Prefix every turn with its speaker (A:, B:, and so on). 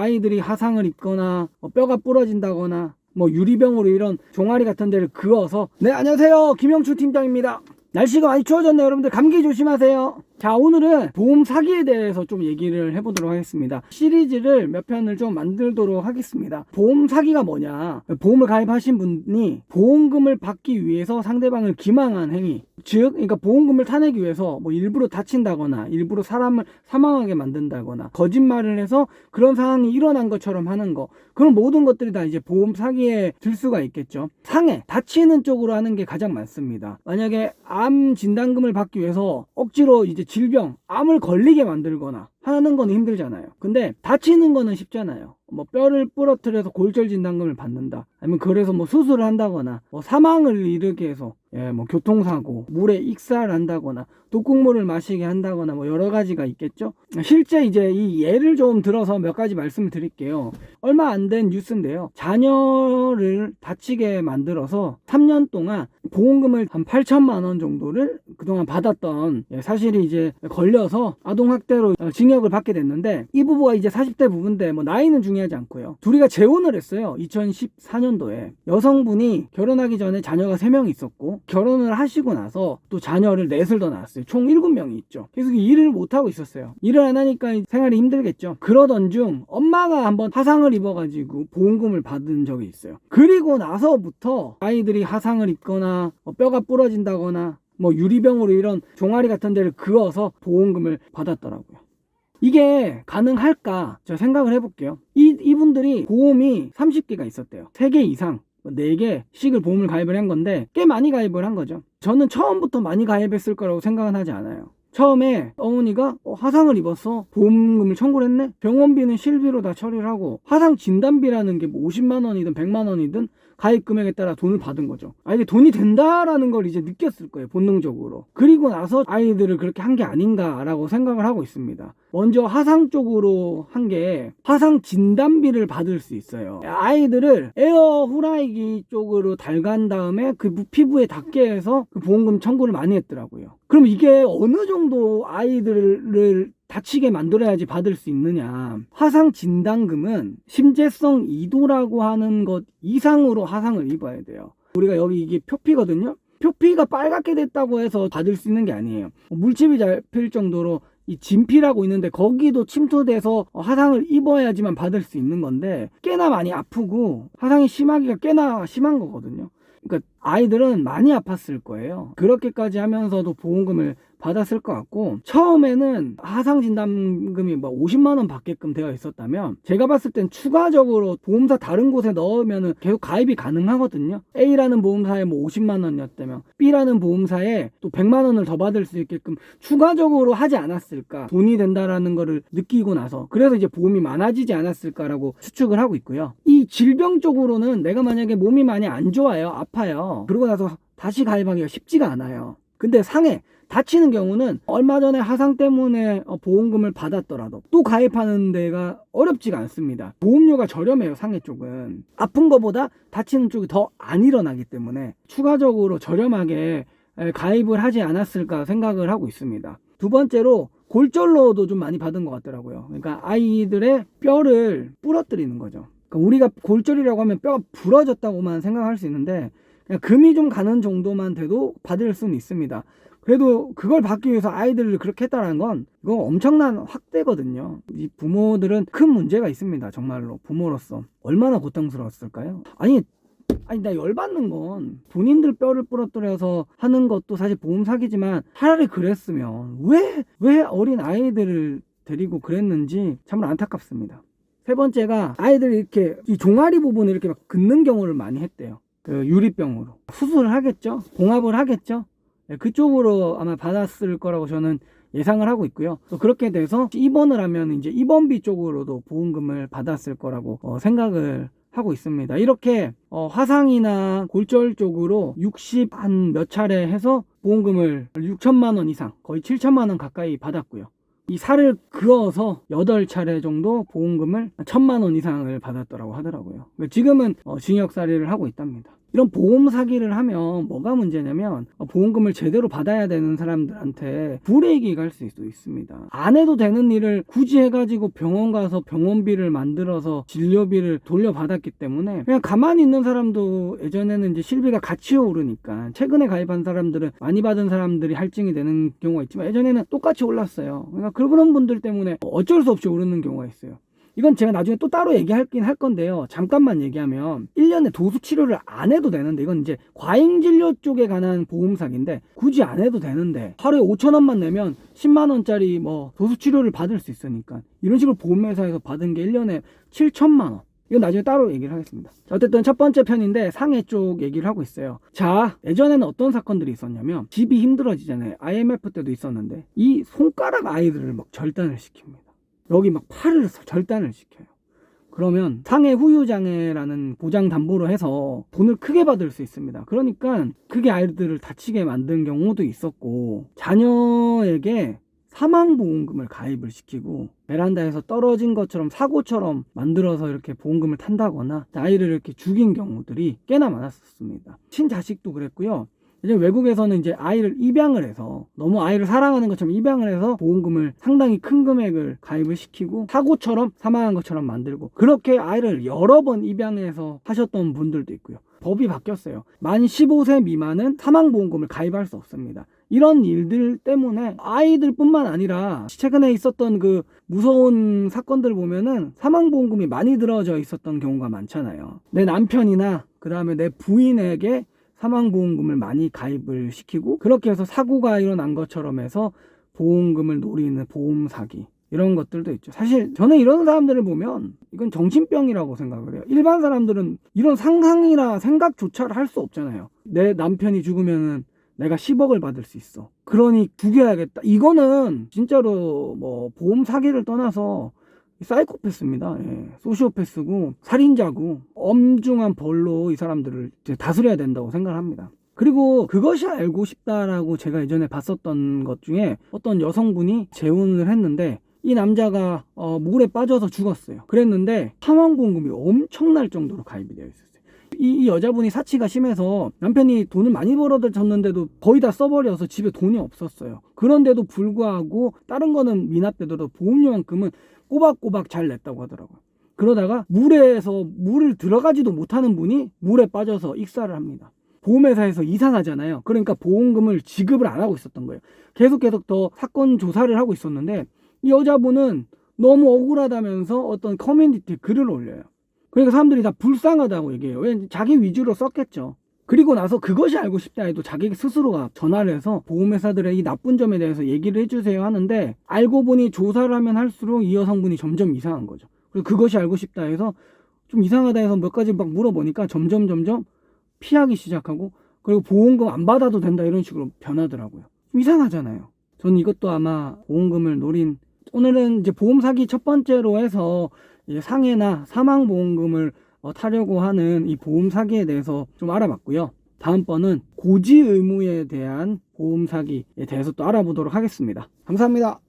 A: 아이들이 화상을 입거나 뼈가 부러진다거나 유리병으로 이런 종아리 같은 데를 그어서. 네, 안녕하세요, 김영춘 팀장입니다. 날씨가 많이 추워졌네요. 여러분들 감기 조심하세요. 자, 오늘은 보험 사기에 대해서 좀 얘기를 해보도록 하겠습니다. 시리즈를 몇 편을 좀 만들도록 하겠습니다. 보험 사기가 뭐냐, 보험을 가입하신 분이 보험금을 받기 위해서 상대방을 기망한 행위, 즉 그러니까 보험금을 타내기 위해서 일부러 다친다거나 일부러 사람을 사망하게 만든다거나 거짓말을 해서 그런 상황이 일어난 것처럼 하는 거, 그런 모든 것들이 다 이제 보험 사기에 들 수가 있겠죠. 상해, 다치는 쪽으로 하는 게 가장 많습니다. 만약에 암 진단금을 받기 위해서 억지로 이제 질병, 암을 걸리게 만들거나 하는 건 힘들잖아요. 근데 다치는 거는 쉽잖아요. 뼈를 부러뜨려서 골절 진단금을 받는다, 아니면 그래서 수술을 한다거나 사망을 이르게 해서 교통사고, 물에 익살한다거나 독극물을 마시게 한다거나 여러 가지가 있겠죠. 실제 이제 이 예를 좀 들어서 몇 가지 말씀을 드릴게요. 얼마 안 된 뉴스인데요. 자녀를 다치게 만들어서 3년 동안 보험금을 한 8천만 원 정도를 그동안 받았던 사실이 이제 걸려서 아동학대로 징역을 받게 됐는데, 이 부부가 이제 40대 부부인데 나이는 중요하지 않고요. 둘이가 재혼을 했어요. 2014년도에 여성분이 결혼하기 전에 자녀가 3명 있었고, 결혼을 하시고 나서 또 자녀를 넷을 더 낳았어요. 총 7명이 있죠. 계속 일을 못하고 있었어요. 일을 안 하니까 생활이 힘들겠죠. 그러던 중 엄마가 한번 화상을 입어가지고 보험금을 받은 적이 있어요. 그리고 나서부터 아이들이 화상을 입거나 뼈가 부러진다거나 유리병으로 이런 종아리 같은 데를 그어서 보험금을 받았더라고요. 이게 가능할까? 제가 생각을 해볼게요. 이분들이 보험이 30개가 있었대요. 3개 이상 4개씩을 보험을 가입을 한 건데 꽤 많이 가입을 한 거죠. 저는 처음부터 많이 가입했을 거라고 생각은 하지 않아요. 처음에 어머니가 화상을 입어서 보험금을 청구를 했네? 병원비는 실비로 다 처리를 하고, 화상 진단비라는 게 50만 원이든 100만 원이든 가입 금액에 따라 돈을 받은 거죠. 이게 돈이 된다라는 걸 이제 느꼈을 거예요, 본능적으로. 그리고 나서 아이들을 그렇게 한 게 아닌가라고 생각을 하고 있습니다. 먼저 화상 쪽으로 한 게 화상 진단비를 받을 수 있어요. 아이들을 에어 후라이기 쪽으로 달간 다음에 그 피부에 닿게 해서 그 보험금 청구를 많이 했더라고요. 그럼 이게 어느 정도 아이들을 다치게 만들어야지 받을 수 있느냐. 화상 진단금은 심재성 2도라고 하는 것 이상으로 화상을 입어야 돼요. 우리가 여기 이게 표피거든요. 표피가 빨갛게 됐다고 해서 받을 수 있는 게 아니에요. 물집이 잡힐 정도로 이 진피라고 있는데 거기도 침투돼서 화상을 입어야지만 받을 수 있는 건데, 꽤나 많이 아프고 화상이 심하기가 꽤나 심한 거거든요. 그러니까 아이들은 많이 아팠을 거예요. 그렇게까지 하면서도 보험금을 받았을 것 같고, 처음에는 화상 진단금이 50만 원 받게끔 되어 있었다면 제가 봤을 땐 추가적으로 보험사 다른 곳에 넣으면 계속 가입이 가능하거든요. A라는 보험사에 50만 원이었다면 B라는 보험사에 또 100만 원을 더 받을 수 있게끔 추가적으로 하지 않았을까, 돈이 된다라는 거를 느끼고 나서. 그래서 이제 보험이 많아지지 않았을까라고 추측을 하고 있고요. 이 질병 쪽으로는 내가 만약에 몸이 많이 안 좋아요, 아파요, 그러고 나서 다시 가입하기가 쉽지가 않아요. 근데 상해, 다치는 경우는 얼마 전에 화상 때문에 보험금을 받았더라도 또 가입하는 데가 어렵지가 않습니다. 보험료가 저렴해요. 상해 쪽은 아픈 것보다 다치는 쪽이 더 안 일어나기 때문에 추가적으로 저렴하게 가입을 하지 않았을까 생각을 하고 있습니다. 두 번째로 골절로도 좀 많이 받은 것 같더라고요. 그러니까 아이들의 뼈를 부러뜨리는 거죠. 그러니까 우리가 골절이라고 하면 뼈가 부러졌다고만 생각할 수 있는데, 그냥 금이 좀 가는 정도만 돼도 받을 수는 있습니다. 그래도 그걸 받기 위해서 아이들을 그렇게 했다는 건 이거 엄청난 확대거든요. 이 부모들은 큰 문제가 있습니다. 정말로 부모로서 얼마나 고통스러웠을까요? 아니 나 열받는 건 본인들 뼈를 부러뜨려서 하는 것도 사실 보험 사기지만, 차라리 그랬으면 왜 어린 아이들을 데리고 그랬는지 참으로 안타깝습니다. 세 번째가 아이들이 이렇게 이 종아리 부분을 이렇게 막 긋는 경우를 많이 했대요. 그 유리병으로 수술을 하겠죠, 봉합을 하겠죠. 그쪽으로 아마 받았을 거라고 저는 예상을 하고 있고요. 또 그렇게 돼서 입원을 하면 이제 입원비 쪽으로도 보험금을 받았을 거라고 생각을 하고 있습니다. 이렇게 화상이나 골절 쪽으로 60 한 몇 차례 해서 보험금을 6천만 원 이상, 거의 7천만 원 가까이 받았고요. 이 살을 그어서 8차례 정도 보험금을 1,000만 원 이상을 받았더라고 하더라고요. 지금은 징역살이를 하고 있답니다. 이런 보험 사기를 하면 뭐가 문제냐면 보험금을 제대로 받아야 되는 사람들한테 불이익이 갈 수도 있습니다. 안 해도 되는 일을 굳이 해가지고 병원 가서 병원비를 만들어서 진료비를 돌려받았기 때문에 그냥 가만히 있는 사람도 예전에는 이제 실비가 같이 오르니까 최근에 가입한 사람들은 많이 받은 사람들이 할증이 되는 경우가 있지만 예전에는 똑같이 올랐어요. 그러니까 그런 분들 때문에 어쩔 수 없이 오르는 경우가 있어요. 이건 제가 나중에 또 따로 얘기하긴 할 건데요. 잠깐만 얘기하면 1년에 도수 치료를 안 해도 되는데 이건 이제 과잉진료 쪽에 관한 보험 사기인데 굳이 안 해도 되는데 하루에 5,000원만 내면 10만원짜리 뭐 도수 치료를 받을 수 있으니까 이런 식으로 보험회사에서 받은 게 1년에 7천만원. 이건 나중에 따로 얘기를 하겠습니다. 자, 어쨌든 첫 번째 편인데 상해 쪽 얘기를 하고 있어요. 자, 예전에는 어떤 사건들이 있었냐면 집이 힘들어지잖아요. IMF 때도 있었는데 이 손가락 아이들을 막 절단을 시킵니다. 여기 막 팔을 절단을 시켜요. 그러면 상해 후유장애라는 보장 담보로 해서 돈을 크게 받을 수 있습니다. 그러니까 크게 아이들을 다치게 만든 경우도 있었고 자녀에게 사망보험금을 가입을 시키고 베란다에서 떨어진 것처럼 사고처럼 만들어서 이렇게 보험금을 탄다거나 아이를 이렇게 죽인 경우들이 꽤나 많았었습니다. 친자식도 그랬고요. 이제 외국에서는 이제 아이를 입양을 해서 너무 아이를 사랑하는 것처럼 입양을 해서 보험금을 상당히 큰 금액을 가입을 시키고 사고처럼 사망한 것처럼 만들고 그렇게 아이를 여러 번 입양해서 하셨던 분들도 있고요. 법이 바뀌었어요. 만 15세 미만은 사망보험금을 가입할 수 없습니다. 이런 일들 때문에 아이들뿐만 아니라 최근에 있었던 그 무서운 사건들 보면은 사망보험금이 많이 들어져 있었던 경우가 많잖아요. 내 남편이나 그 다음에 내 부인에게 사망보험금을 많이 가입을 시키고 그렇게 해서 사고가 일어난 것처럼 해서 보험금을 노리는 보험 사기 이런 것들도 있죠. 사실 저는 이런 사람들을 보면 이건 정신병이라고 생각을 해요. 일반 사람들은 이런 상상이나 생각조차 할 수 없잖아요. 내 남편이 죽으면은 내가 10억을 받을 수 있어. 그러니 죽여야겠다. 이거는 진짜로 뭐 보험 사기를 떠나서 사이코패스입니다. 예. 소시오패스고 살인자고 엄중한 벌로 이 사람들을 이제 다스려야 된다고 생각합니다. 그리고 그것이 알고 싶다라고 제가 예전에 봤었던 것 중에 어떤 여성분이 재혼을 했는데 이 남자가 물에 빠져서 죽었어요. 그랬는데 사망보험금이 엄청날 정도로 가입이 되어 있었어요. 이 여자분이 사치가 심해서 남편이 돈을 많이 벌어다 줬는데도 거의 다 써버려서 집에 돈이 없었어요. 그런데도 불구하고 다른 거는 미납되더라도 보험료만큼은 꼬박꼬박 잘 냈다고 하더라고요. 그러다가 물에서 물을 들어가지도 못하는 분이 물에 빠져서 익사를 합니다. 보험회사에서 이상하잖아요. 그러니까 보험금을 지급을 안 하고 있었던 거예요. 계속 더 사건 조사를 하고 있었는데 이 여자분은 너무 억울하다면서 어떤 커뮤니티에 글을 올려요. 그러니까 사람들이 다 불쌍하다고 얘기해요. 왜 자기 위주로 썼겠죠. 그리고 나서 그것이 알고 싶다 해도 자기 스스로가 전화를 해서 보험회사들의 이 나쁜 점에 대해서 얘기를 해주세요 하는데 알고 보니 조사를 하면 할수록 이 여성분이 점점 이상한 거죠. 그리고 그것이 알고 싶다 해서 좀 이상하다 해서 몇 가지 막 물어보니까 점점 피하기 시작하고 그리고 보험금 안 받아도 된다 이런 식으로 변하더라고요. 좀 이상하잖아요. 저는 이것도 아마 보험금을 노린 오늘은 이제 보험 사기 첫 번째로 해서 상해나 사망보험금을 타려고 하는 이 보험 사기에 대해서 좀 알아봤고요. 다음번은 고지 의무에 대한 보험 사기에 대해서 또 알아보도록 하겠습니다. 감사합니다.